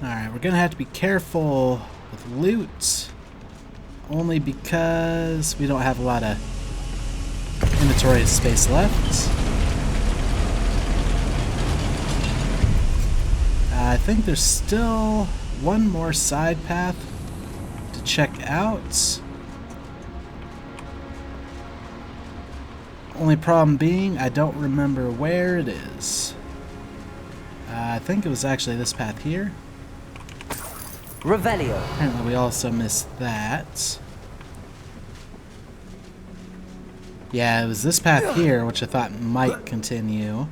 Alright, we're gonna have to be careful with loot. Only because we don't have a lot of inventory space left. I think there's still one more side path to check out. Only problem being, I don't remember where it is. I think it was actually this path here. Revelio. Apparently we also missed that. Yeah, it was this path here, which I thought might continue.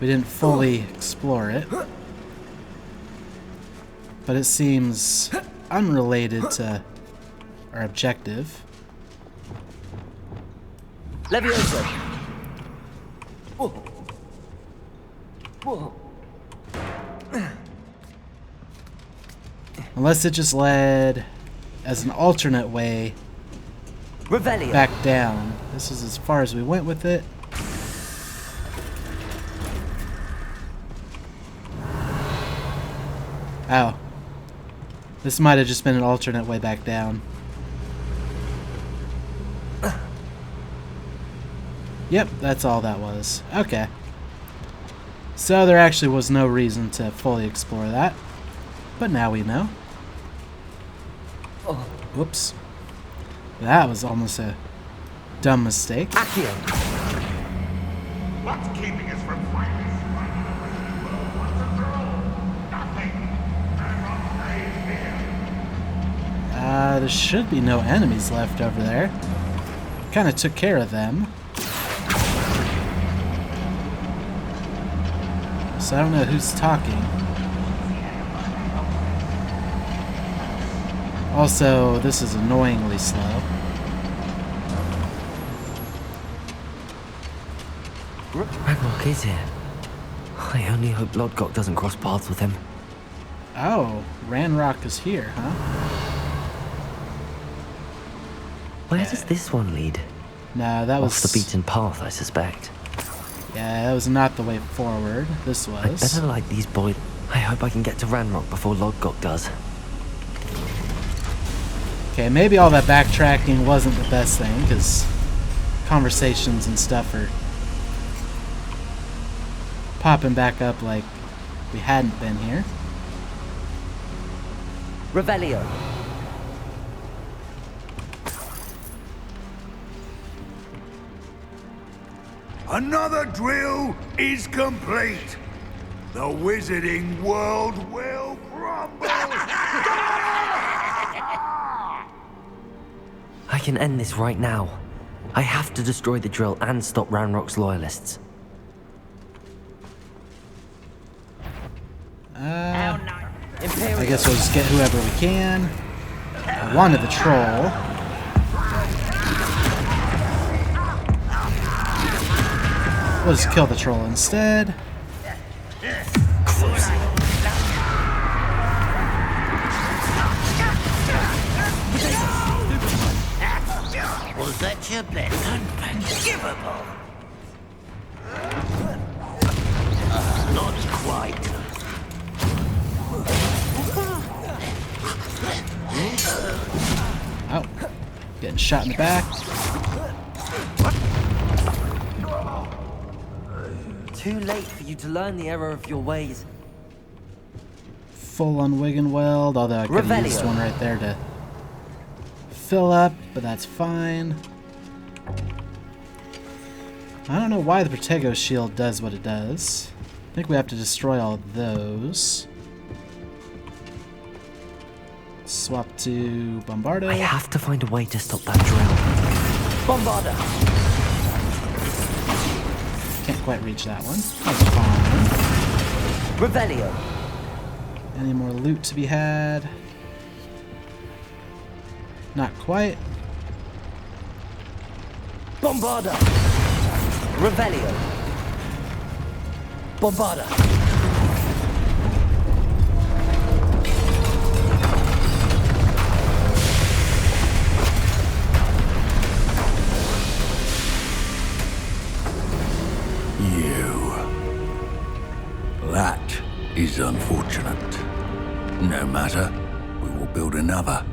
We didn't fully explore it. But it seems unrelated to our objective. Levioso. Whoa. Whoa. Unless it just led as an alternate way Revelio. back down. This is as far as we went with it. Oh. This might have just been an alternate way back down. Yep, that's all that was. Okay. So there actually was no reason to fully explore that. But now we know. Whoops. That was almost a dumb mistake. Accio. What's keeping us from fighting? What's the thrill? Nothing. Ranrok stays here. There should be no enemies left over there. Kind of took care of them. So I don't know who's talking. Also, this is annoyingly slow. Ranrok is here. I only hope Lodgok doesn't cross paths with him. Oh, Ranrok is here, huh? Where does this one lead? No, that was... Off the beaten path, I suspect. Yeah, that was not the way forward. This I was. better light these boys. I hope I can get to Ranrok before Lodgok does. Okay, maybe all that backtracking wasn't the best thing, because conversations and stuff are popping back up like we hadn't been here. Revelio. Another drill is complete. The wizarding world will crumble. I can end this right now. I have to destroy the drill and stop Ranrock's loyalists. I guess we'll just get whoever we can. I wanted the troll. We'll just kill the troll instead. Was that your best? Unforgivable! Not quite. Oh, getting shot in the back. Too late for you to learn the error of your ways. Full on Wiggenweld, although I could have used one right there to fill up, but that's fine. I don't know why the Protego shield does what it does. I think we have to destroy all of those. Swap to Bombardo. I have to find a way to stop that drill. Bombarda! Can't quite reach that one. That's fine. Revelio. Any more loot to be had? Not quite. Bombarda! Revelio. Bombarda. That is unfortunate. No matter. We will build another.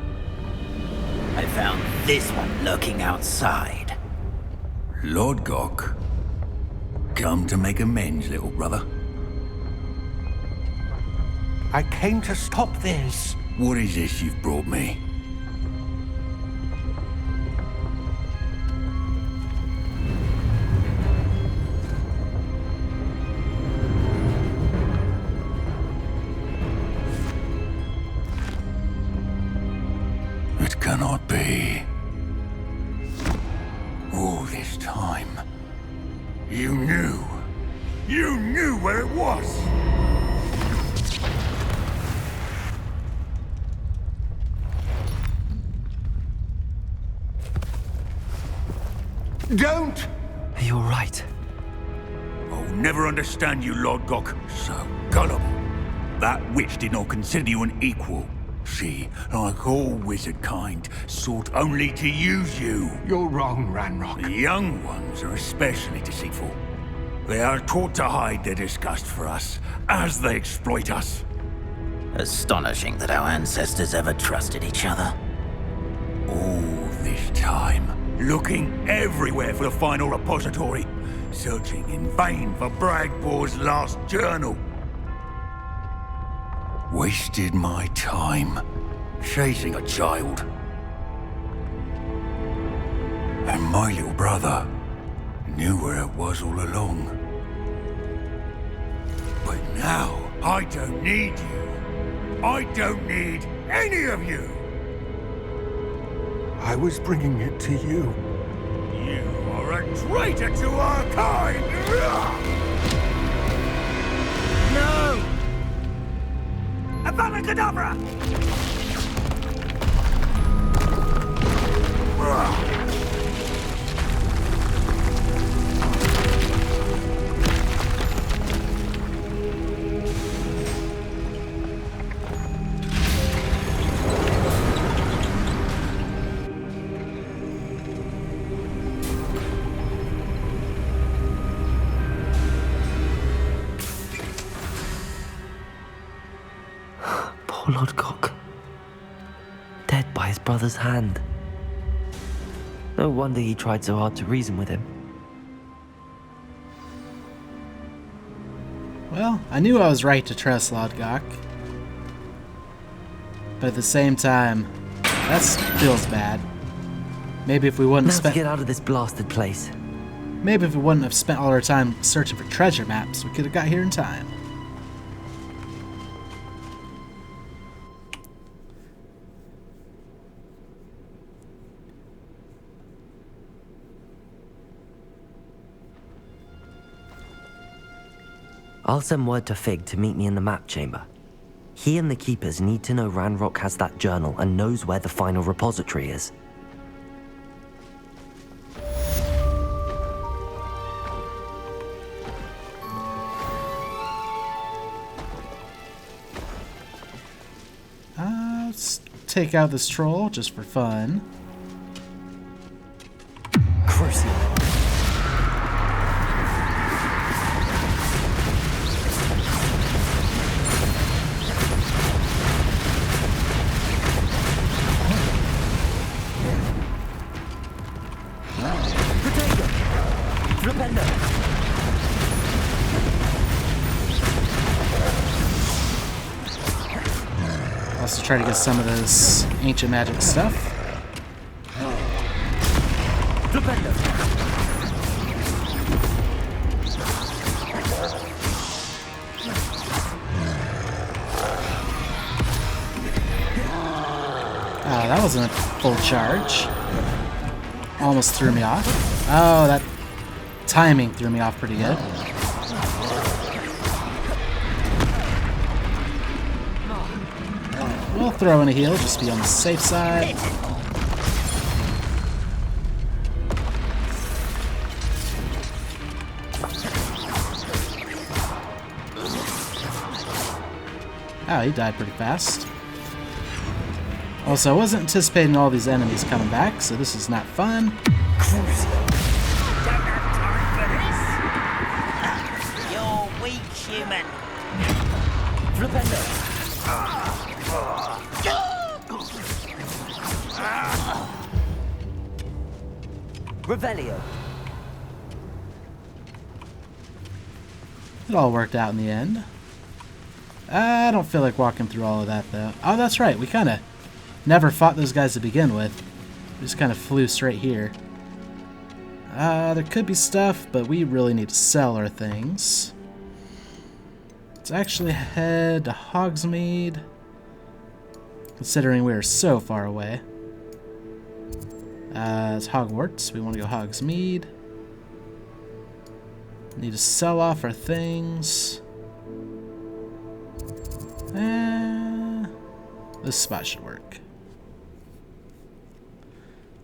I found this one lurking outside. Lodgok. Come to make amends, little brother. I came to stop this. What is this you've brought me? It cannot be. All this time, you knew. You knew where it was! Don't! You're right. I'll never understand you, Lodgok. So gullible. That witch did not consider you an equal. She, like all wizard kind, sought only to use you. You're wrong, Ranrok. The young ones are especially deceitful. They are taught to hide their disgust for us, as they exploit us. Astonishing that our ancestors ever trusted each other. All this time, looking everywhere for the final repository, searching in vain for Bragbor's last journal. Wasted my time, chasing a child. And my little brother knew where it was all along. But now, I don't need you. I don't need any of you. I was bringing it to you. You are a traitor to our kind! No! Avada Kedavra! Poor Lodgok. Dead by his brother's hand. No wonder he tried so hard to reason with him. Well, I knew I was right to trust Lodgok. But at the same time, that feels bad. Maybe if we wouldn't Now have to spent... get out of this blasted place. Maybe if we wouldn't have spent all our time searching for treasure maps, we could have got here in time. I'll send word to Fig to meet me in the map chamber. He and the Keepers need to know Ranrok has that journal and knows where the final repository is. Let's take out this troll just for fun. Crucial. Also try to get some of this ancient magic stuff. Oh, that wasn't a full charge. Almost threw me off. Oh, that timing threw me off pretty good. We'll throw in a heal, just to be on the safe side. Oh, he died pretty fast. Also, I wasn't anticipating all these enemies coming back, so this is not fun. You're weak, human. Revelio. It all worked out in the end. I don't feel like walking through all of that, though. Oh, that's right. We kind of never fought those guys to begin with. We just kind of flew straight here. There could be stuff, but we really need to sell our things. Let's actually head to Hogsmeade, considering we are so far away. It's Hogwarts. We want to go Hogsmeade. Need to sell off our things. This spot should work.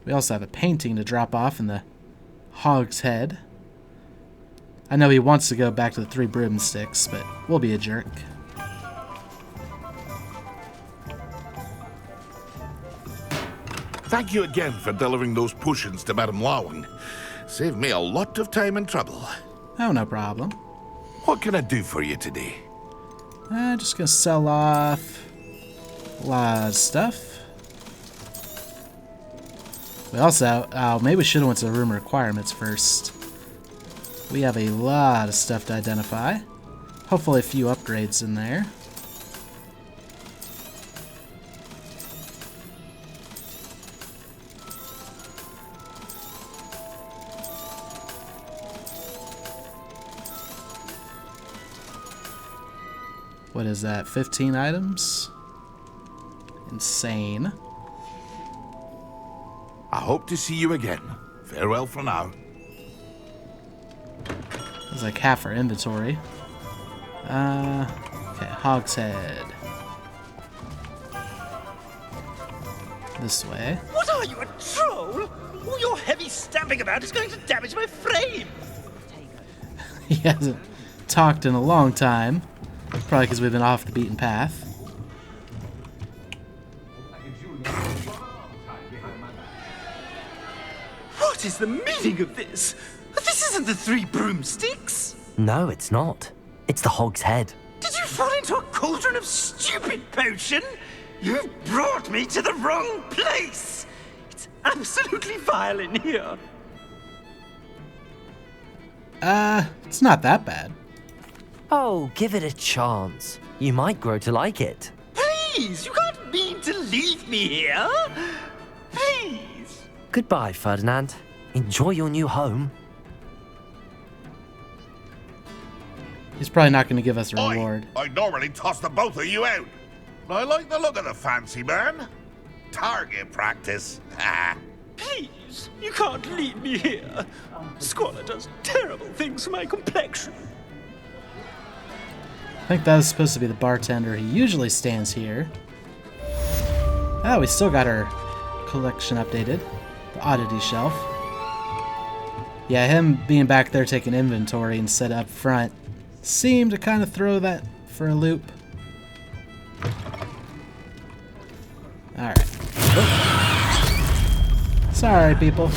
We also have a painting to drop off in the Hog's Head. I know he wants to go back to the 3 broomsticks, but we'll be a jerk. Thank you again for delivering those potions to Madame Lawing. Saved me a lot of time and trouble. Oh, no problem. What can I do for you today? Just gonna sell off a lot of stuff. We also, maybe we should have went to the room requirements first. We have a lot of stuff to identify. Hopefully a few upgrades in there. What is that? 15 items? Insane. I hope to see you again. Farewell for now. That's like half our inventory. Okay, Hog's Head. This way. What are you, a troll? All your heavy stamping about is going to damage my frame. He hasn't talked in a long time. Probably because we've been off the beaten path. What is the meaning of this? This isn't the 3 broomsticks. No, it's not. It's the Hog's Head. Did you fall into a cauldron of stupid potion? You've brought me to the wrong place. It's absolutely vile in here. It's not that bad. Oh, give it a chance. You might grow to like it. Please, you can't mean to leave me here. Please. Goodbye, Ferdinand. Enjoy your new home. He's probably not going to give us a reward. I normally toss the both of you out. But I like the look of the fancy man. Target practice. Please, you can't leave me here. Squalor does terrible things to my complexion. I think that was supposed to be the bartender. He usually stands here. Oh, we still got our collection updated. The oddity shelf. Yeah, him being back there taking inventory instead of up front seemed to kind of throw that for a loop. Alright. Oh. Sorry, people.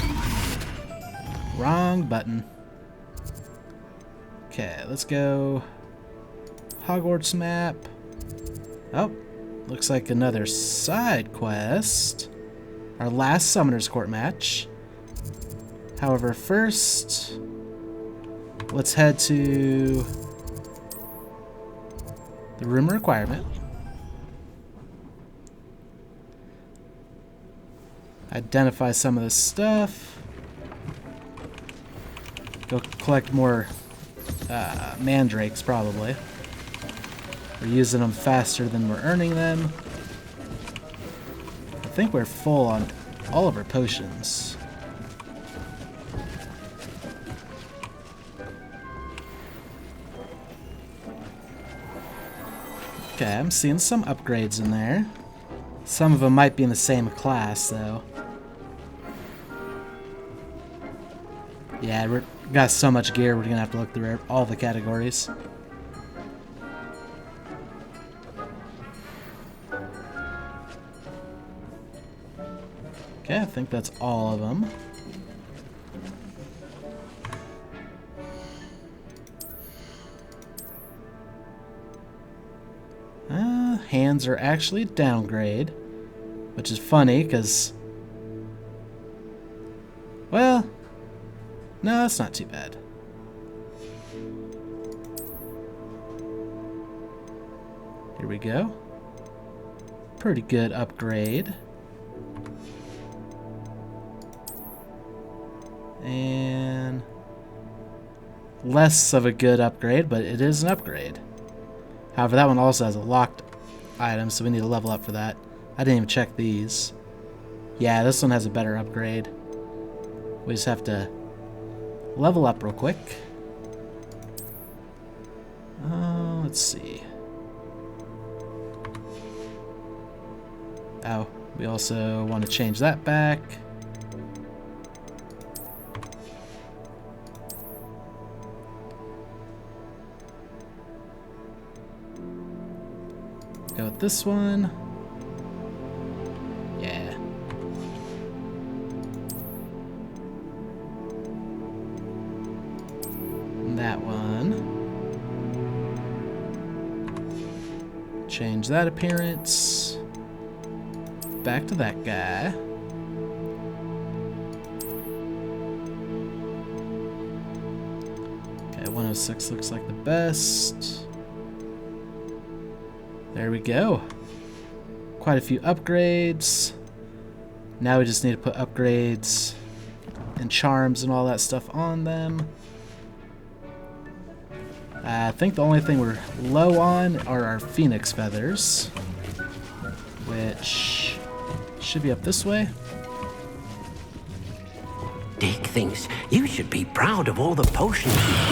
Wrong button. Okay, let's go. Hogwarts map. Oh, looks like another side quest. Our last Summoner's Court match. However, first, let's head to the room requirement. Identify some of this stuff. Go collect more mandrakes, probably. We're using them faster than we're earning them. I think we're full on all of our potions. Okay, I'm seeing some upgrades in there. Some of them might be in the same class, though. Yeah, we got so much gear, we're gonna have to look through all the categories. Okay, I think that's all of them. Hands are actually downgrade, which is funny because, well, No, that's not too bad. Here we go. Pretty good upgrade. And less of a good upgrade, but it is an upgrade. However, that one also has a locked item, so we need to level up for that. I didn't even check these. Yeah, this one has a better upgrade. We just have to level up real quick. Let's see. Oh, we also want to change that back. Go with this one. Yeah. And that one. Change that appearance. Back to that guy. Okay, 106 looks like the best. There we go. Quite a few upgrades. Now we just need to put upgrades and charms and all that stuff on them. I think the only thing we're low on are our phoenix feathers, which should be up this way. Dick thinks you should be proud of all the potions you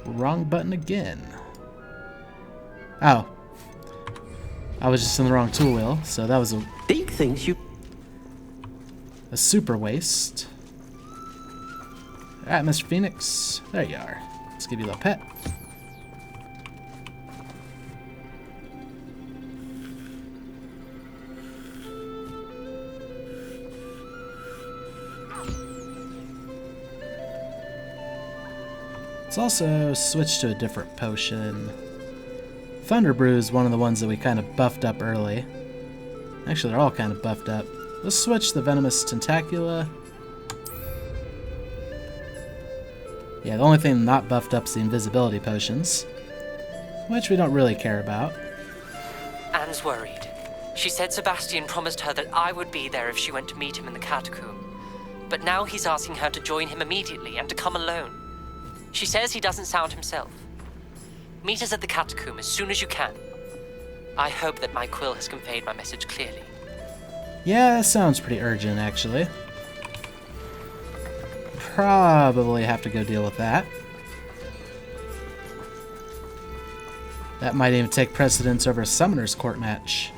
brewed. Wrong button again. Oh. I was just in the wrong tool wheel, so that was Dick thinks you... a super waste. Alright, Mr. Phoenix. There you are. Let's give you a little pet. Let's also switch to a different potion. Thunder Brew is one of the ones that we kind of buffed up early. Actually, they're all kind of buffed up. Let's switch the Venomous Tentacula. Yeah, the only thing not buffed up is the invisibility potions, which we don't really care about. Anne's worried. She said Sebastian promised her that I would be there if she went to meet him in the catacomb. But now he's asking her to join him immediately and to come alone. She says he doesn't sound himself. Meet us at the catacomb as soon as you can. I hope that my quill has conveyed my message clearly. Yeah, that sounds pretty urgent, actually. Probably have to go deal with that. That might even take precedence over a Summoner's Court match.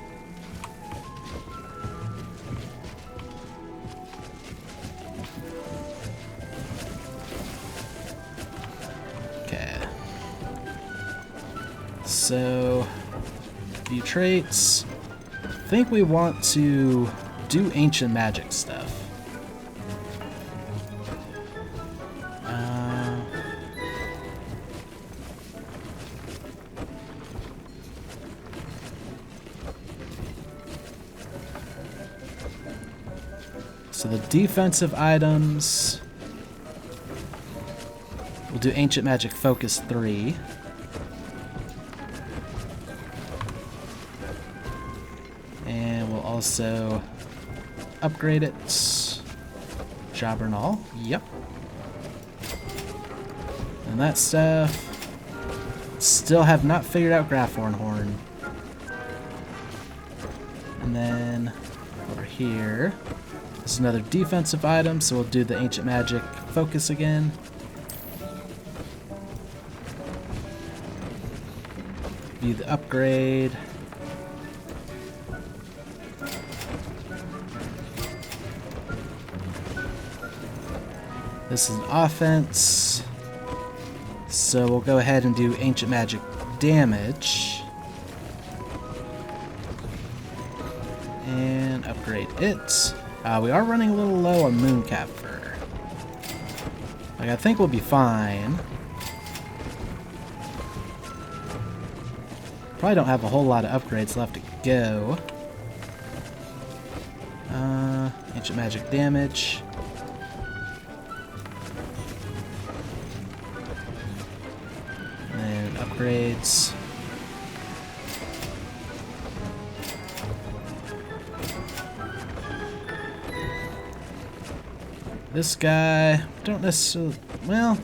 Okay. So, a few traits. I think we want to do ancient magic stuff. So the defensive items, we'll do Ancient Magic Focus 3. And we'll also upgrade it. Jobber and all. Yep. And that stuff. Still have not figured out Grafhorn Horn. And then over here. This is another defensive item, so we'll do the Ancient Magic Focus again. View the upgrade. This is an offense, so we'll go ahead and do Ancient Magic Damage. And upgrade it. We are running a little low on Mooncap Fur. Like, I think we'll be fine. Probably don't have a whole lot of upgrades left to go. Ancient Magic Damage. upgrades. This guy, don't necessarily, well,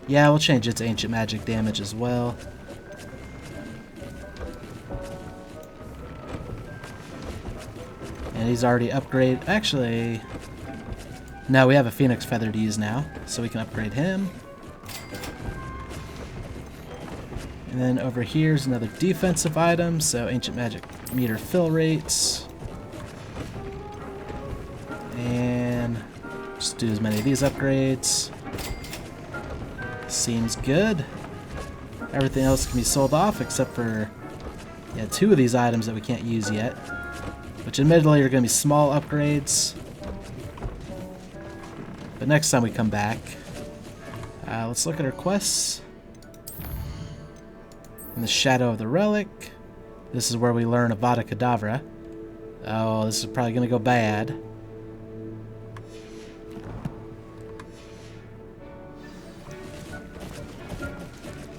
yeah, we'll change its ancient magic damage as well. And he's already upgraded, actually, no, we have a Phoenix Feather to use now, so we can upgrade him. And then over here's another defensive item, so ancient magic meter fill rates. And just do as many of these upgrades. Seems good. Everything else can be sold off except for, yeah, 2 of these items that we can't use yet. Which admittedly are going to be small upgrades. But next time we come back, let's look at our quests. In the Shadow of the Relic. This is where we learn Avada Kedavra. Oh, this is probably going to go bad.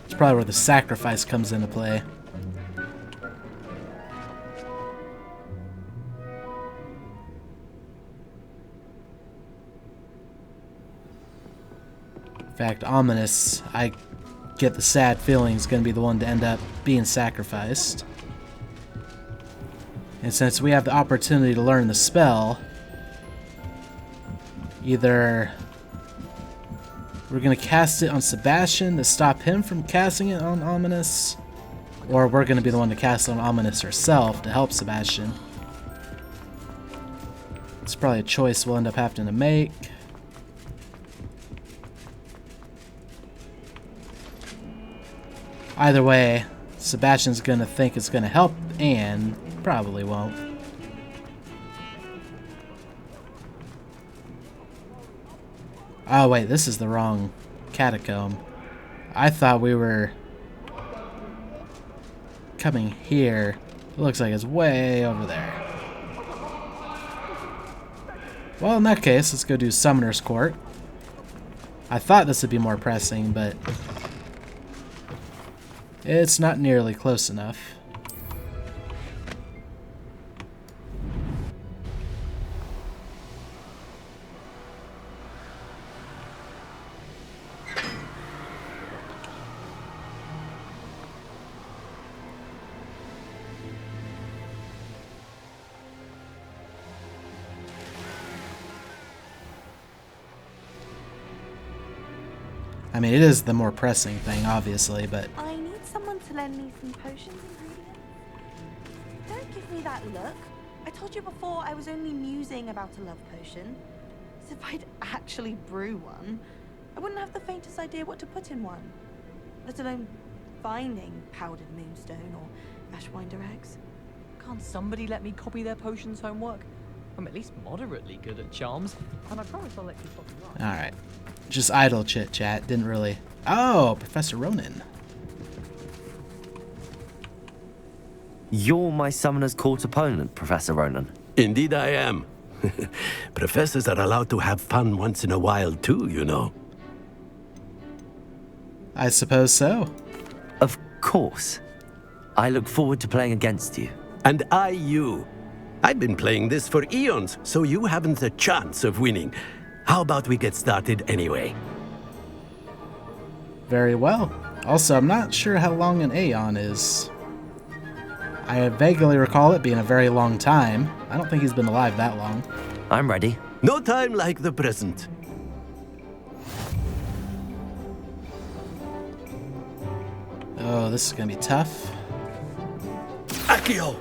It's probably where the sacrifice comes into play. In fact, Ominus, I get the sad feeling is going to be the one to end up being sacrificed. And since we have the opportunity to learn the spell, either we're going to cast it on Sebastian to stop him from casting it on Ominus, or we're going to be the one to cast it on Ominus herself to help Sebastian. It's probably a choice we'll end up having to make. Either way, Sebastian's going to think it's going to help and probably won't. Oh wait, this is the wrong catacomb. I thought we were coming here. It looks like it's way over there. Well, in that case, let's go do Summoner's Court. I thought this would be more pressing, but it's not nearly close enough. I mean, it is the more pressing thing, obviously, but I need someone to lend me some potions ingredients. Don't give me that look. I told you before I was only musing about a love potion. As if I'd actually brew one, I wouldn't have the faintest idea what to put in one, let alone finding powdered moonstone or ashwinder eggs. Can't somebody let me copy their potions homework? I'm at least moderately good at charms, and I promise I'll let you copy mine. alright. Just idle chit-chat, didn't really... Oh, Professor Ronan. You're my Summoner's Court opponent, Professor Ronan. Indeed I am. Professors are allowed to have fun once in a while too, you know. I suppose so. Of course. I look forward to playing against you. And I you. I've been playing this for eons, so you haven't a chance of winning. How about we get started anyway? Very well. Also, I'm not sure how long an Aeon is. I vaguely recall it being a very long time. I don't think he's been alive that long. I'm ready. No time like the present. Oh, this is gonna be tough. Accio!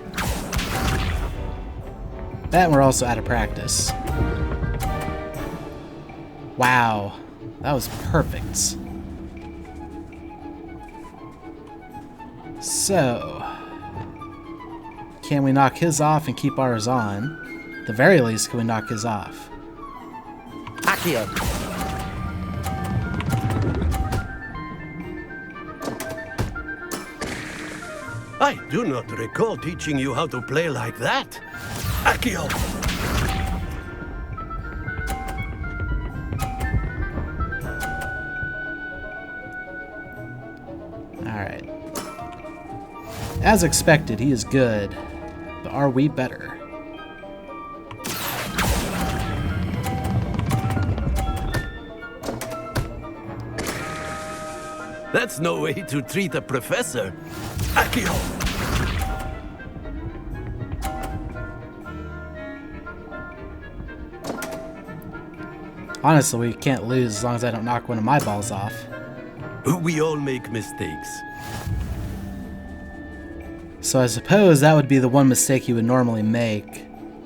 That and we're also out of practice. Wow, that was perfect. So, can we knock his off and keep ours on? At the very least, can we knock his off? Accio! I do not recall teaching you how to play like that. Accio! Alright. As expected, he is good. But are we better? That's no way to treat a professor. Accio! Honestly, we can't lose as long as I don't knock one of my balls off. We all make mistakes. So I suppose that would be the one mistake he would normally make.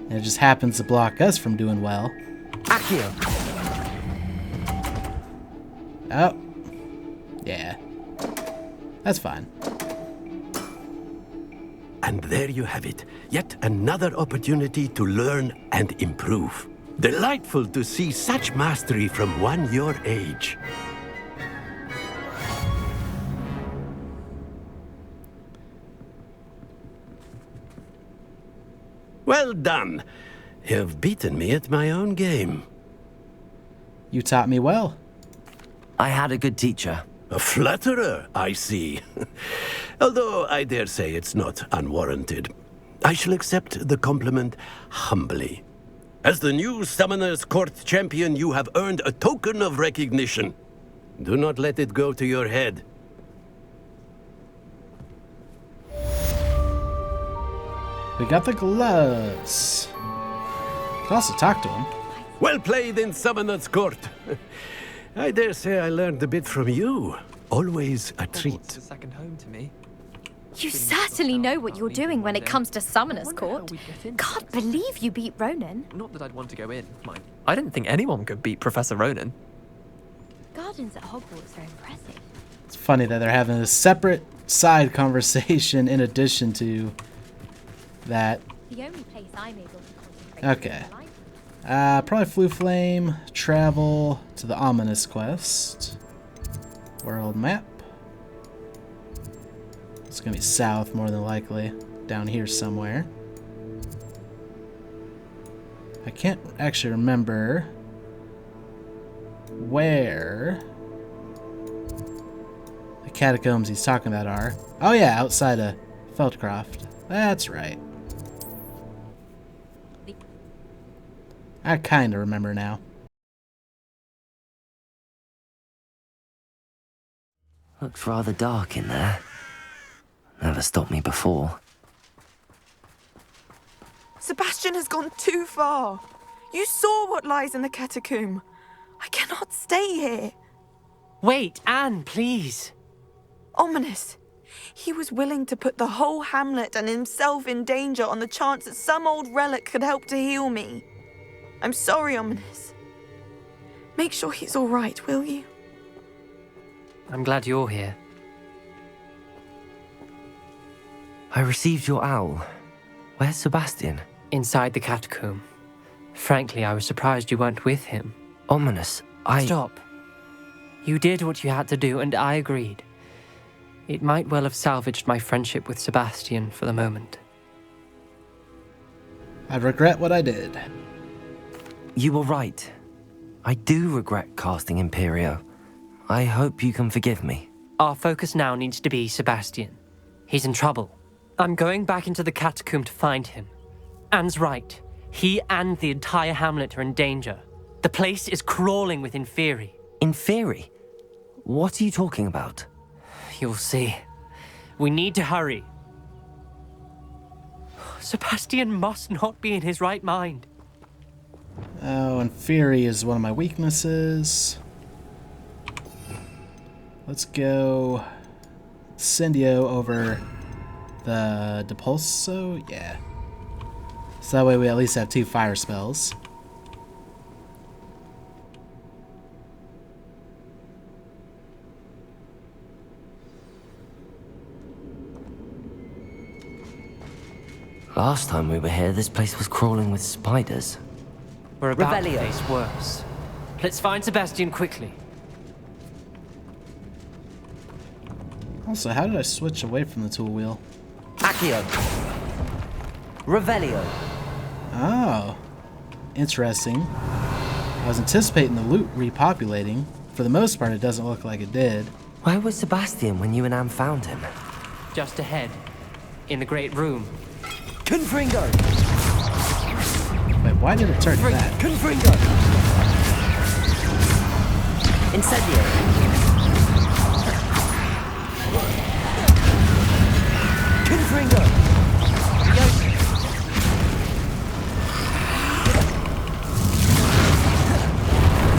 And it just happens to block us from doing well. Accio! Oh. Yeah. That's fine. And there you have it. Yet another opportunity to learn and improve. Delightful to see such mastery from one your age. Well done. You've beaten me at my own game. You taught me well. I had a good teacher. A flatterer, I see. Although I dare say it's not unwarranted. I shall accept the compliment humbly. As the new Summoner's Court champion, you have earned a token of recognition. Do not let it go to your head. We got the gloves. Could also talk to him. Well played in Summoner's Court. I dare say I learned a bit from you. Always a treat. Hogwarts is second home to me. You certainly know what you're doing when it comes to Summoner's Court. Can't believe you beat Ronan. Not that I'd want to go in, mind. I didn't think anyone could beat Professor Ronan. Gardens at Hogwarts are impressive. It's funny that they're having a separate side conversation in addition to that. The only place I'm able to concentrate. Okay. Probably Flu Flame, travel to the Ominus quest. World map. It's gonna be south more than likely. Down here somewhere. I can't actually remember where the catacombs he's talking about are. Oh yeah, outside of Feldcroft. That's right. I kinda remember now. Looks rather dark in there. Never stopped me before. Sebastian has gone too far. You saw what lies in the catacomb. I cannot stay here. Wait, Anne, please. Ominus. He was willing to put the whole hamlet and himself in danger on the chance that some old relic could help to heal me. I'm sorry, Ominus. Make sure he's all right, will you? I'm glad you're here. I received your owl. Where's Sebastian? Inside the catacomb. Frankly, I was surprised you weren't with him. Ominus, Stop. You did what you had to do, and I agreed. It might well have salvaged my friendship with Sebastian for the moment. I regret what I did. You were right. I do regret casting Imperio. I hope you can forgive me. Our focus now needs to be Sebastian. He's in trouble. I'm going back into the catacomb to find him. Anne's right. He and the entire hamlet are in danger. The place is crawling with Inferi. Inferi? What are you talking about? You'll see. We need to hurry. Sebastian must not be in his right mind. Oh, and Fury is one of my weaknesses. Let's go Incendio over the Depulso. Yeah. So that way we at least have 2 fire spells. Last time we were here, this place was crawling with spiders. We're about to Revelio. face worse. Let's find Sebastian quickly. Also, how did I switch away from the tool wheel? Accio. Revelio. Oh. Interesting. I was anticipating the loot repopulating. For the most part, it doesn't look like it did. Where was Sebastian when you and Anne found him? Just ahead. in the Great Room. Confringo! Wait, why did it turn to that? Confringo! Incendio! Confringo!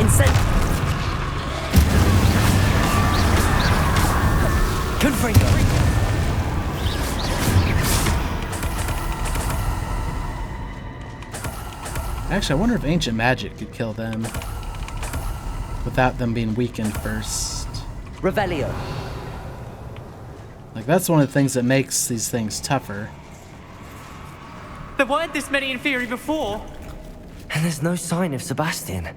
Incend... Confringo! Actually, I wonder if ancient magic could kill them without them being weakened first. Revelio. Like, that's one of the things that makes these things tougher. There weren't this many in theory before. And there's no sign of Sebastian.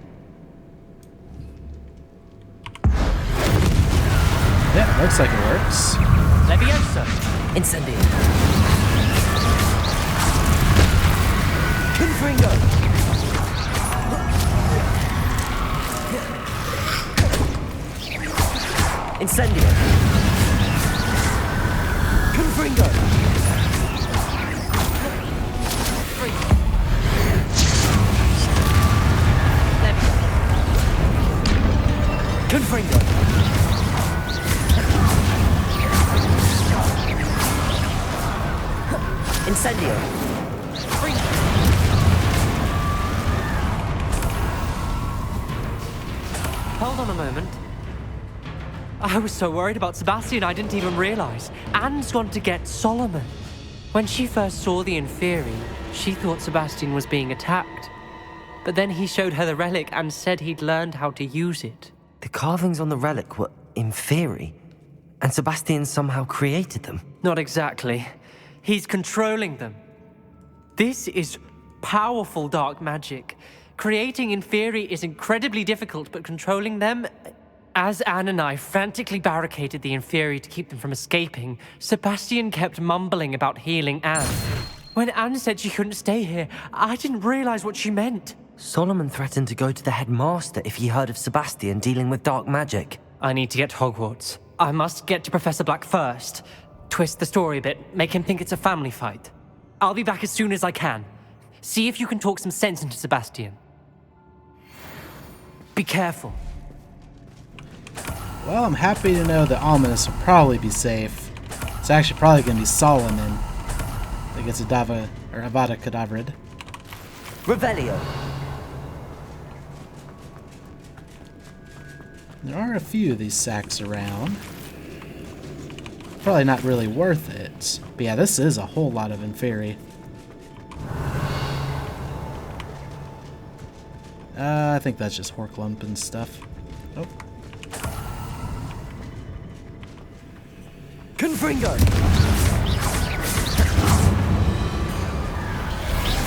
Yeah, looks like it works. Leviosa. Incendio. Confringo. Incendio. Confringo. Confringo. Incendio. Hold on a moment. I was so worried about Sebastian I didn't even realize. Anne's gone to get Solomon. When she first saw the Inferi, she thought Sebastian was being attacked. But then he showed her the relic and said he'd learned how to use it. The carvings on the relic were Inferi, and Sebastian somehow created them. Not exactly. He's controlling them. This is powerful dark magic. Creating Inferi is incredibly difficult, but controlling them... As Anne and I frantically barricaded the Inferi to keep them from escaping, Sebastian kept mumbling about healing Anne. When Anne said she couldn't stay here, I didn't realize what she meant. Solomon threatened to go to the headmaster if he heard of Sebastian dealing with dark magic. I need to get to Hogwarts. I must get to Professor Black first. Twist the story a bit, make him think it's a family fight. I'll be back as soon as I can. See if you can talk some sense into Sebastian. Be careful. Well, I'm happy to know that Ominus will probably be safe. It's actually probably going to be Solomon that gets Avada Kedavra. Revelio. There are a few of these sacks around. Probably not really worth it. But yeah, this is a whole lot of Inferi. I think that's just Horklump and stuff. Oh. Confringo!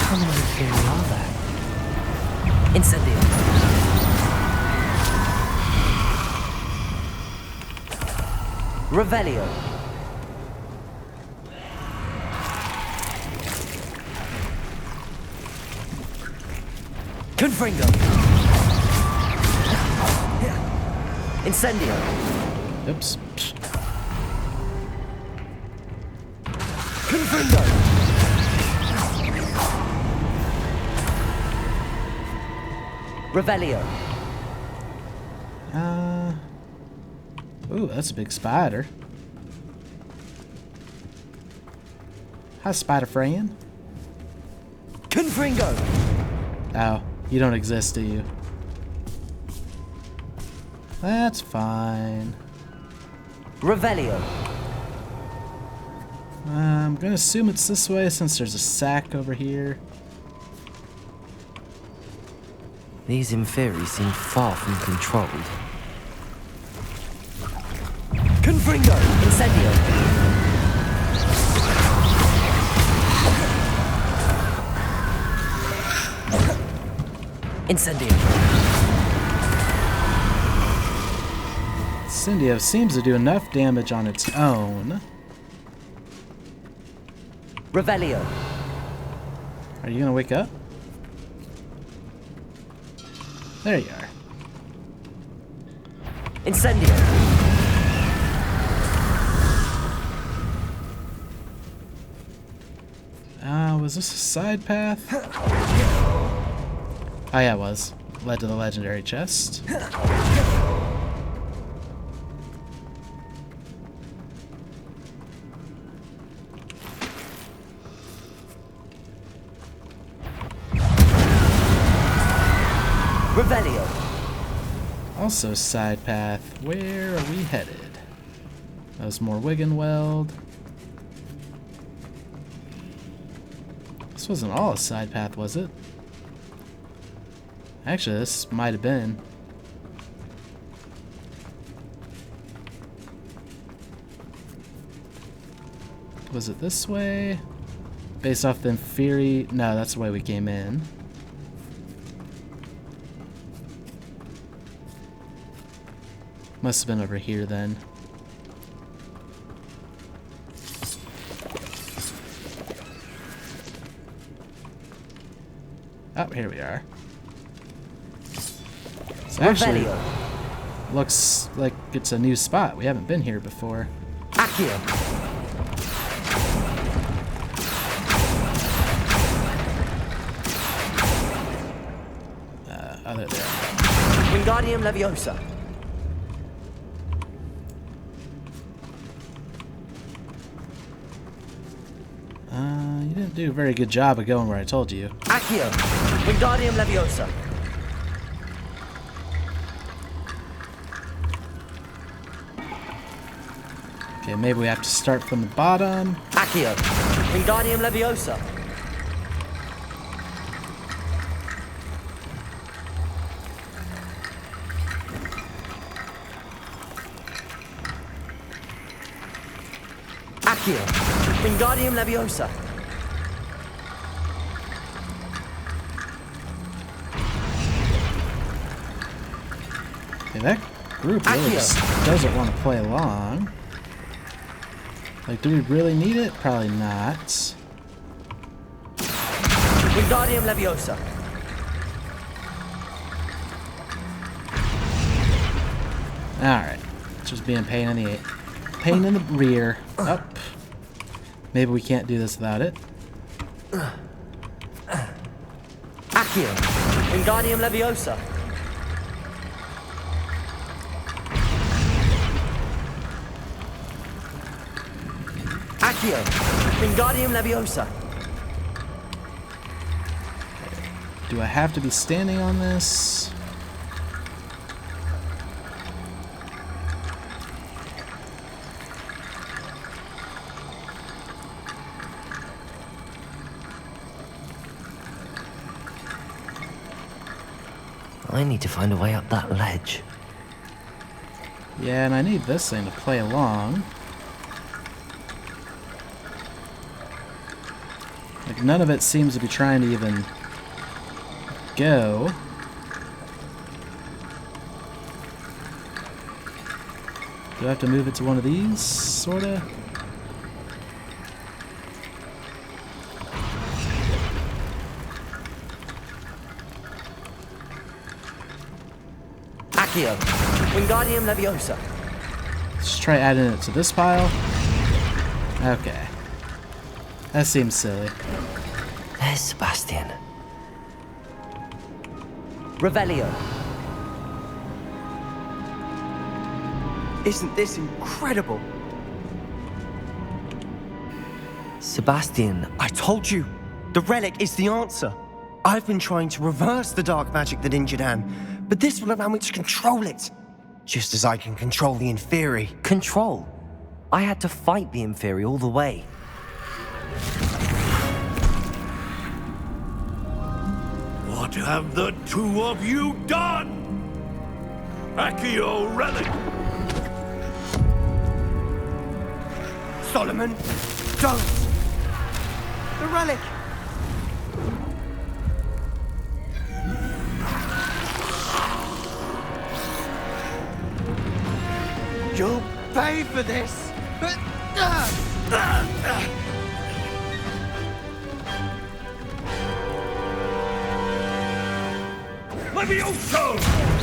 How many Inferi are there? Incendio. Revelio. Confringo. Incendio. Oops. Confringo. Revelio. Ooh, that's a big spider. Hi, Spider Friend. Confringo. Oh, you don't exist, do you? That's fine. Revelio. I'm gonna assume it's this way since there's a sack over here. These Inferi seem far from controlled. Confringo! Incendio! Incendio! Incendio seems to do enough damage on its own. Revelio! Are you gonna wake up? There you are. Incendio! Was this a side path? Oh yeah, it was. Led to the legendary chest. Revelio. Also side path. Where are we headed? That was more Wiggenweld. This wasn't all a side path, was it? Actually, this might have been. Was it this way? Based off the Inferi... No, that's the way we came in. Must have been over here then. Oh, here we are. So actually, looks like it's a new spot. We haven't been here before. Accio. Other there. Wingardium Leviosa. You didn't do a very good job of going where I told you. Accio. Wingardium Leviosa. Okay, maybe we have to start from the bottom. Accio. Wingardium Leviosa. Accio. Wingardium Leviosa. Okay, that group really just doesn't want to play along. Like, do we really need it? Probably not. Wingardium Leviosa. Alright. Just being a pain in the rear. Up. Maybe we can't do this without it. Accio. Wingardium Leviosa. Accio. Wingardium Leviosa. Do I have to be standing on this? I need to find a way up that ledge. Yeah, and I need this thing to play along. Like, none of it seems to be trying to even go. Do I have to move it to one of these, sorta? Accio. Wingardium Leviosa. Let's try adding it to this pile. Okay. That seems silly. There's Sebastian. Revelio. Isn't this incredible? Sebastian. I told you, the relic is the answer. I've been trying to reverse the dark magic that injured Anne, but this will allow me to control it. Just as I can control the Inferi. Control? I had to fight the Inferi all the way. What have the two of you done? Accio relic! Solomon, don't! The relic! You'll pay for this! Levioso!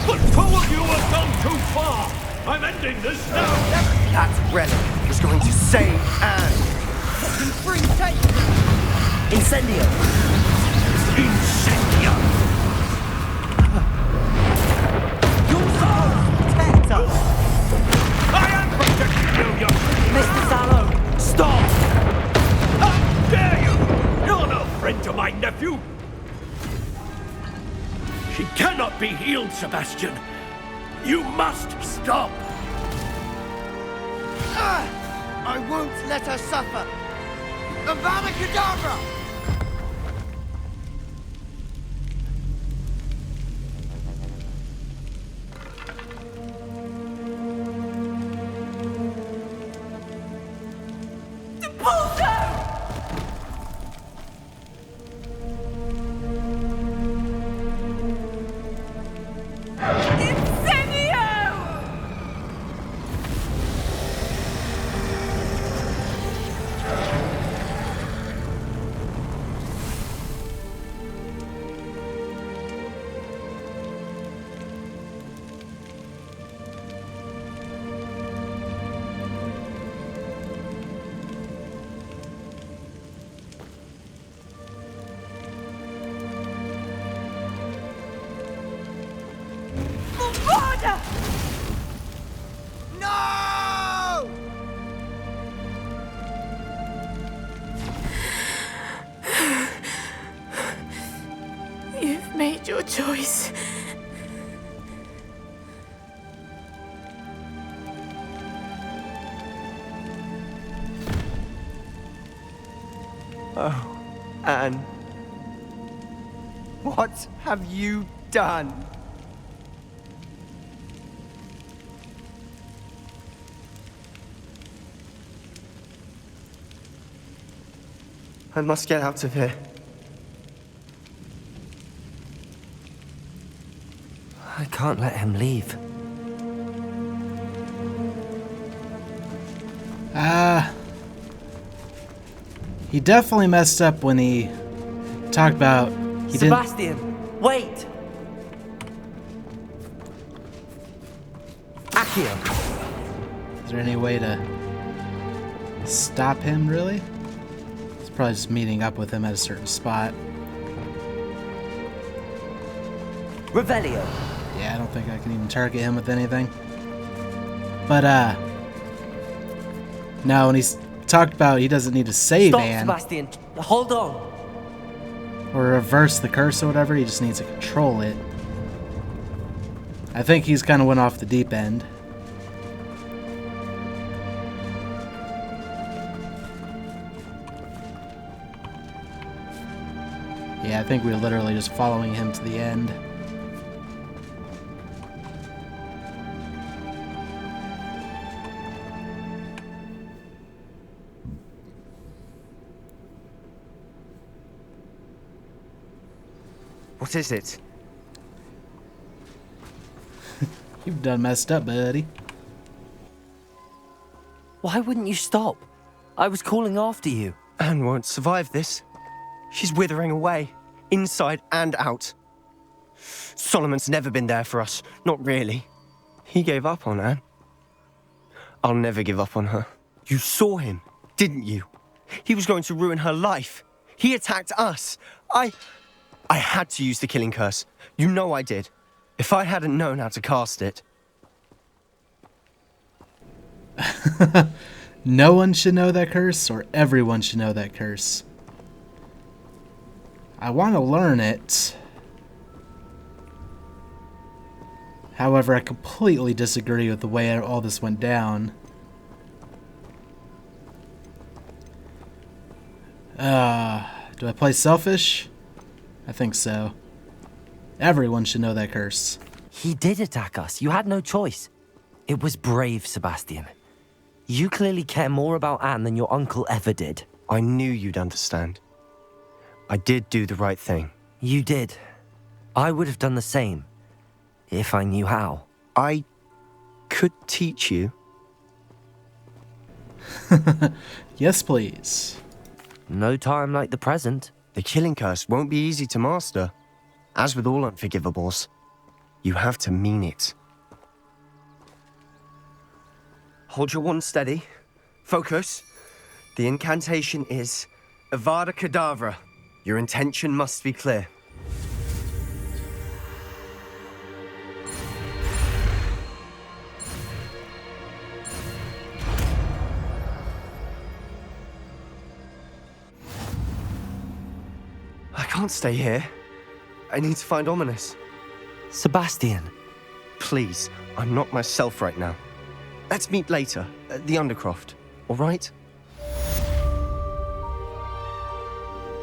The two of you have gone too far! I'm ending this now! That relic is going to save Anne! Fucking free take! Incendio! Incendio! Protect us! I am protecting you, young Mr. Sallow, stop! How dare you! You're no friend to my nephew! She cannot be healed, Sebastian. You must stop! I won't let her suffer! Avada Kedavra! No! You've made your choice. Oh, Anne. What have you done? I must get out of here. I can't let him leave. He definitely messed up when he talked about Sebastian, wait! Accio! Is there any way to stop him, really? It's probably just meeting up with him at a certain spot. Revelio! Yeah, I don't think I can even target him with anything. But, no, when he's talked about he doesn't need to save Stop, Anne. Sebastian! Hold on! Or reverse the curse or whatever, he just needs to control it. I think he's kind of went off the deep end. Yeah, I think we're literally just following him to the end. What is it? You've done messed up, buddy. Why wouldn't you stop? I was calling after you. Anne won't survive this. She's withering away, inside and out. Solomon's never been there for us, not really. He gave up on Anne. I'll never give up on her. You saw him, didn't you? He was going to ruin her life. He attacked us. I had to use the killing curse. You know I did. If I hadn't known how to cast it... No one should know that curse, or everyone should know that curse. I want to learn it. However, I completely disagree with the way all this went down. Do I play selfish? I think so. Everyone should know that curse. He did attack us. You had no choice. It was brave, Sebastian. You clearly care more about Anne than your uncle ever did. I knew you'd understand. I did do the right thing. You did. I would have done the same, if I knew how. I could teach you. Yes, please. No time like the present. The killing curse won't be easy to master. As with all unforgivables, you have to mean it. Hold your wand steady. Focus. The incantation is Avada Kedavra. Your intention must be clear. I can't stay here. I need to find Ominus. Sebastian. Please, I'm not myself right now. Let's meet later at the Undercroft, all right?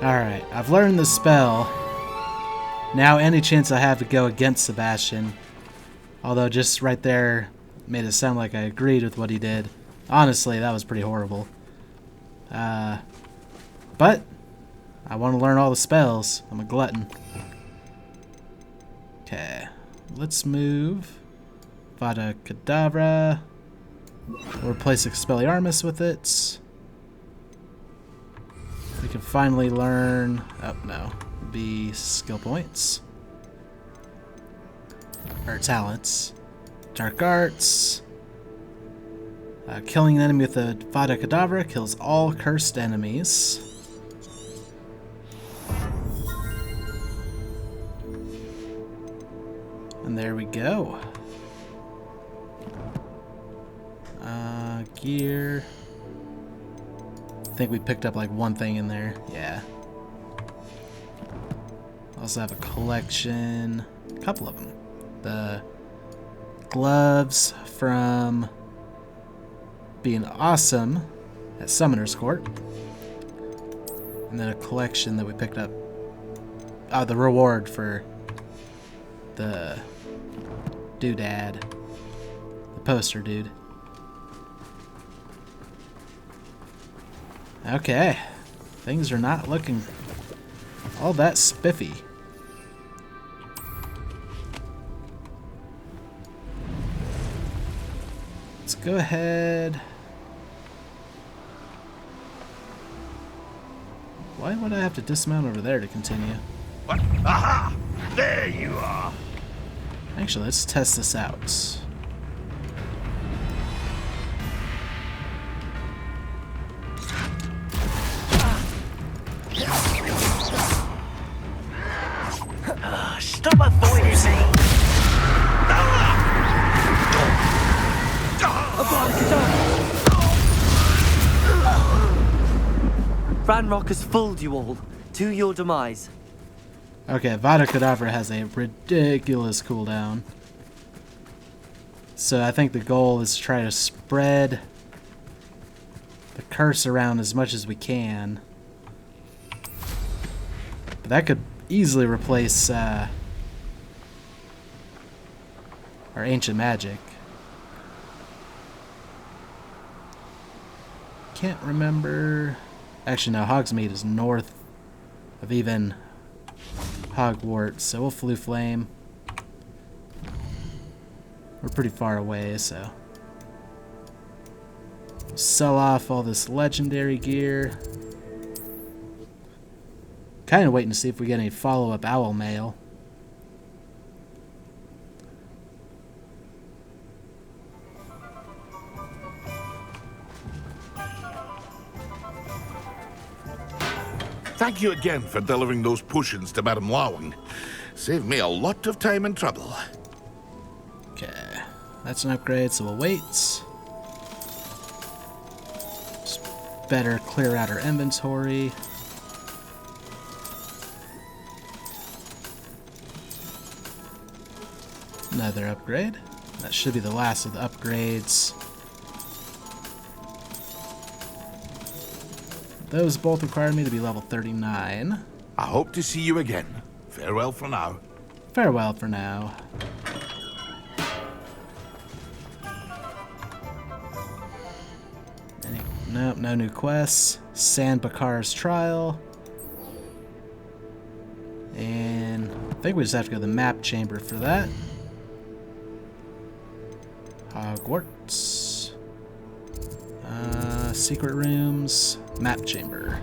Alright, I've learned the spell. Now any chance I have to go against Sebastian. Although just right there made it sound like I agreed with what he did. Honestly, that was pretty horrible. But I want to learn all the spells. I'm a glutton. Okay, let's move Vada Kedavra. We'll replace Expelliarmus with it. We can finally learn... Oh, no. Be skill points. Or talents. Dark Arts. Killing an enemy with a Vada Kedavra kills all cursed enemies. And there we go. Gear. I think we picked up like one thing in there. Yeah. Also have a collection. A couple of them. The gloves from being awesome at Summoner's Court. And then a collection that we picked up. Oh, the reward for the doodad. The poster dude. Okay. Things are not looking all that spiffy. Let's go ahead. Why would I have to dismount over there to continue? What? Aha! There you are! Actually, let's test this out. Stop avoiding me! Ranrok has fooled you all, to your demise. Okay, Vada Kedavra has a ridiculous cooldown. So I think the goal is to try to spread the curse around as much as we can. But that could easily replace our ancient magic. Can't remember. Actually, no, Hogsmeade is north of even Hogwarts, so we'll Flu Flame. We're pretty far away, so sell off all this legendary gear. Kind of waiting to see if we get any follow-up owl mail. Thank you again for delivering those potions to Madame Lawing. Saved me a lot of time and trouble. Okay, that's an upgrade, so we'll wait. Just better clear out our inventory. Another upgrade. That should be the last of the upgrades. Those both required me to be level 39. I hope to see you again. Farewell for now. Farewell for now. Nope, no new quests. San Bakar's Trial. And I think we just have to go to the map chamber for that. Hogwarts. Secret rooms. Map chamber.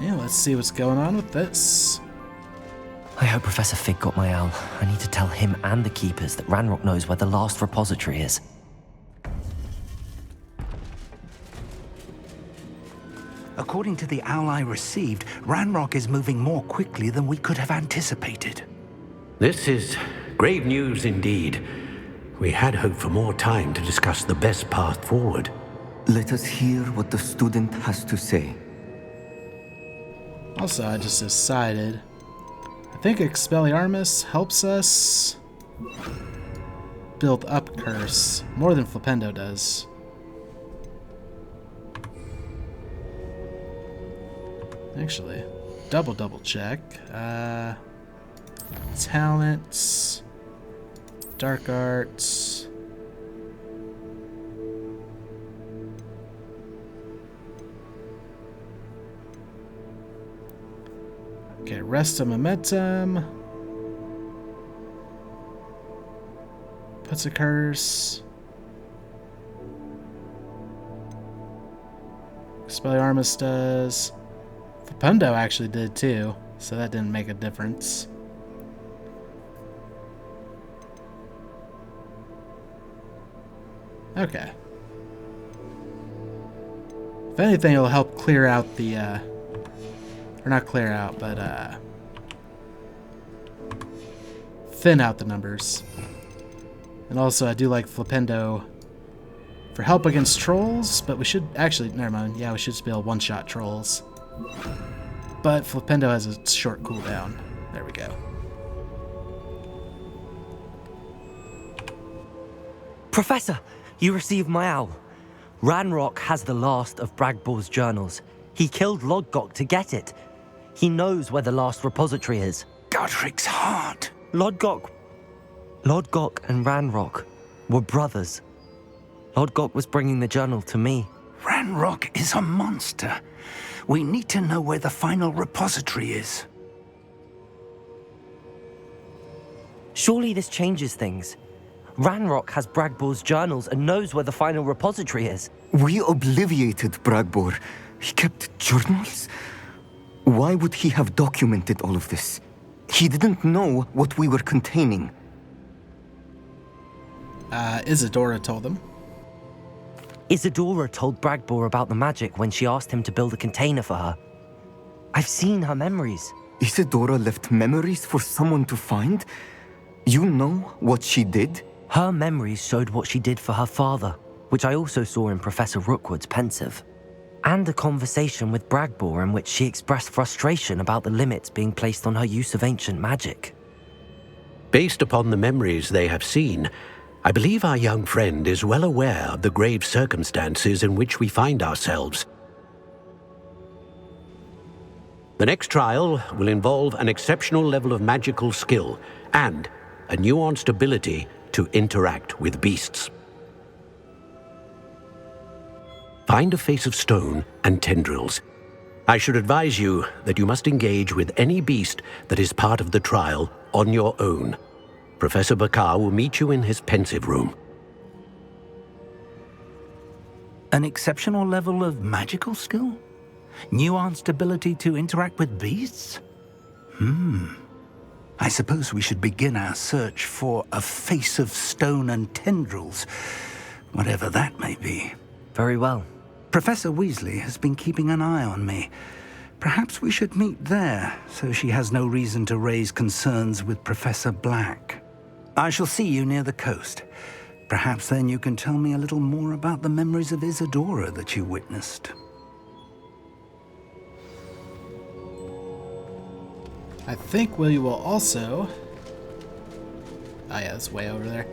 Yeah, let's see what's going on with this. I hope Professor Fig got my owl. I need to tell him and the Keepers that Ranrok knows where the last repository is. According to the owl I received, Ranrok is moving more quickly than we could have anticipated. This is grave news indeed. We had hoped for more time to discuss the best path forward. Let us hear what the student has to say. Also, I just decided, I think Expelliarmus helps us build up Curse more than Flipendo does. Actually, double check. Talents, Dark Arts. Okay, Rest of Momentum. Puts a Curse. Expelliarmus does. Flipendo actually did too, so that didn't make a difference. Okay. If anything, it'll help clear out the, or not clear out, but, thin out the numbers. And also, I do like Flipendo for help against trolls, but we should, actually, never mind. Yeah, we should just be able to one-shot trolls. But Flipendo has a short cooldown. There we go. Professor, you received my owl. Ranrok has the last of Bragbor's journals. He killed Lodgok to get it. He knows where the last repository is. Godric's heart. Lodgok and Ranrok were brothers. Lodgok was bringing the journal to me. Ranrok is a monster. We need to know where the final repository is. Surely this changes things. Ranrok has Bragbor's journals and knows where the final repository is. We obliviated Bragbor. He kept journals? Why would he have documented all of this? He didn't know what we were containing. Isadora told him. Isadora told Bragbor about the magic when she asked him to build a container for her. I've seen her memories. Isadora left memories for someone to find? You know what she did? Her memories showed what she did for her father, which I also saw in Professor Rookwood's Pensive. And a conversation with Bragbor in which she expressed frustration about the limits being placed on her use of ancient magic. Based upon the memories they have seen, I believe our young friend is well aware of the grave circumstances in which we find ourselves. The next trial will involve an exceptional level of magical skill and a nuanced ability to interact with beasts. Find a face of stone and tendrils. I should advise you that you must engage with any beast that is part of the trial on your own. Professor Bakar will meet you in his pensive room. An exceptional level of magical skill? Nuanced ability to interact with beasts? I suppose we should begin our search for a face of stone and tendrils, whatever that may be. Very well. Professor Weasley has been keeping an eye on me. Perhaps we should meet there, so she has no reason to raise concerns with Professor Black. I shall see you near the coast. Perhaps then you can tell me a little more about the memories of Isadora that you witnessed. I think we will also... Oh yeah, it's way over there.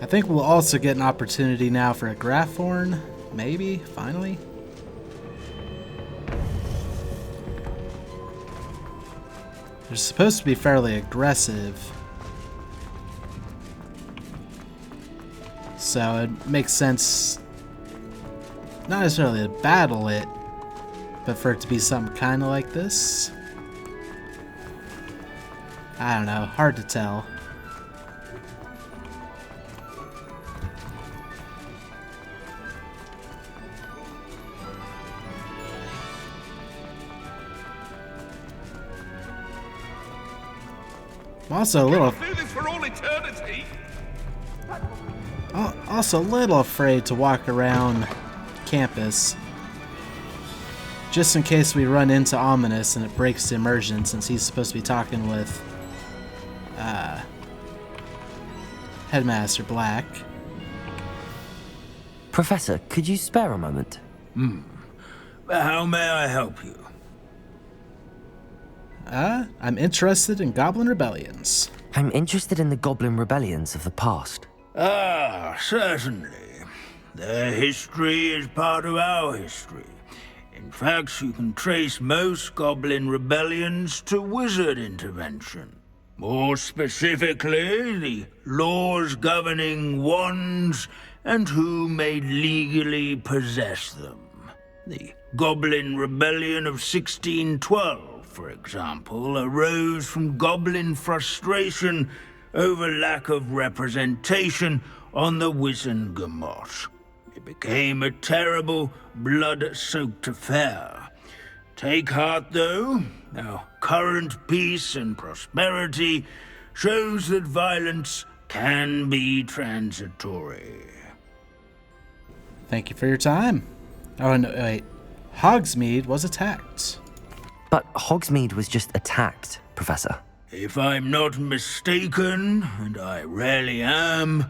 I think we'll also get an opportunity now for a Graphorn. Maybe, finally. They're supposed to be fairly aggressive. So it makes sense, not necessarily to battle it, but for it to be something kind of like this. I don't know, hard to tell. I'm also a little... Do this for all eternity. Also a little afraid to walk around campus. Just in case we run into Ominus and it breaks the immersion, since he's supposed to be talking with Headmaster Black. Professor, could you spare a moment? How may I help you? I'm interested in Goblin Rebellions. I'm interested in the Goblin Rebellions of the past. Ah, certainly. Their history is part of our history. In fact, you can trace most Goblin rebellions to wizard intervention. More specifically, the laws governing wands and who may legally possess them. The Goblin Rebellion of 1612, for example, arose from Goblin frustration over lack of representation on the Wizengamot. It became a terrible, blood-soaked affair. Take heart, though. Our current peace and prosperity shows that violence can be transitory. Thank you for your time. Oh, no, wait. Hogsmeade was attacked. But Hogsmeade was just attacked, Professor. If I'm not mistaken, and I rarely am,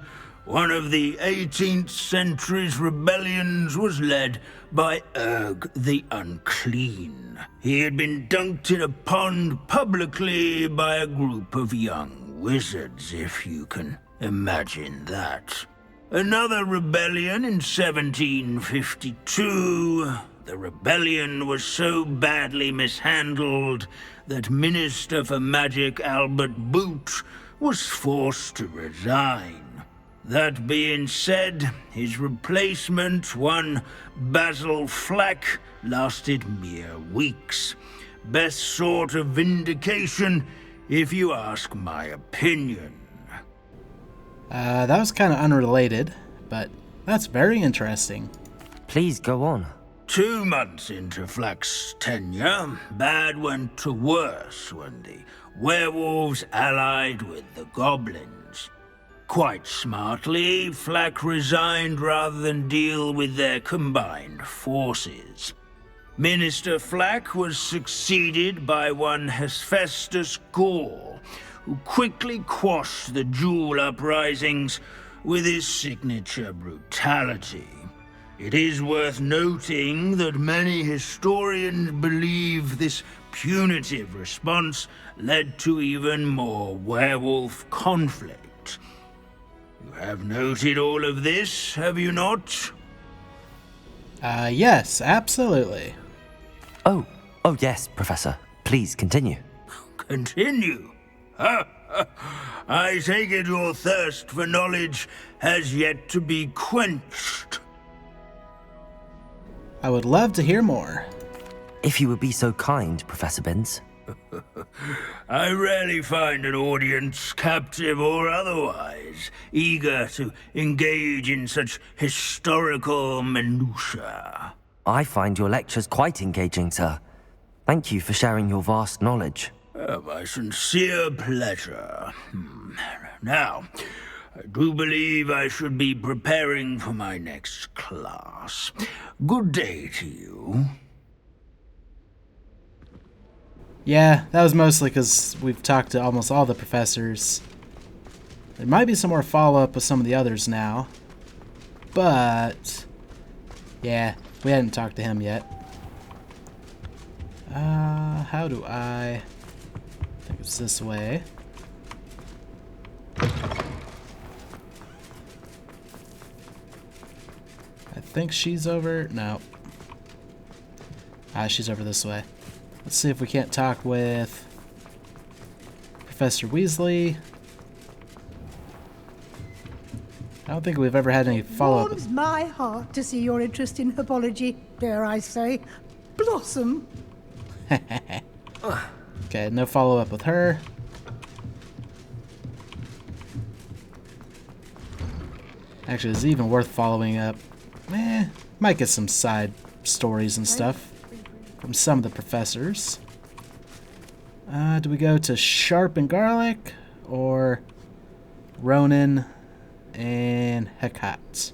one of the 18th century's rebellions was led by Urg the Unclean. He had been dunked in a pond publicly by a group of young wizards, if you can imagine that. Another rebellion in 1752. The rebellion was so badly mishandled that Minister for Magic Albert Boot was forced to resign. That being said, his replacement, one Basil Flack, lasted mere weeks. Best sort of vindication, if you ask my opinion. That was kind of unrelated, but that's very interesting. Please go on. 2 months into Flack's tenure, bad went to worse when the werewolves allied with the goblins. Quite smartly, Flack resigned rather than deal with their combined forces. Minister Flack was succeeded by one Hephaestus Gore, who quickly quashed the Jewel uprisings with his signature brutality. It is worth noting that many historians believe this punitive response led to even more werewolf conflict. You have noted all of this, have you not? Yes, absolutely. Oh yes, Professor. Please continue. Continue? I take it your thirst for knowledge has yet to be quenched. I would love to hear more. If you would be so kind, Professor Binns. I rarely find an audience, captive or otherwise, eager to engage in such historical minutiae. I find your lectures quite engaging, sir. Thank you for sharing your vast knowledge. My sincere pleasure. Now, I do believe I should be preparing for my next class. Good day to you. Yeah, that was mostly because we've talked to almost all the professors. There might be some more follow-up with some of the others now. But, yeah, we hadn't talked to him yet. How do I think it's this way. I think she's over. No. She's over this way. Let's see if we can't talk with Professor Weasley. I don't think we've ever had any follow-up. Warms my heart to see your interest in herbology, dare I say, blossom. Okay, no follow-up with her. Actually, is it even worth following up? Might get some side stories and stuff from some of the professors. Do we go to Sharp and Garlic? or Ronan and Hecate.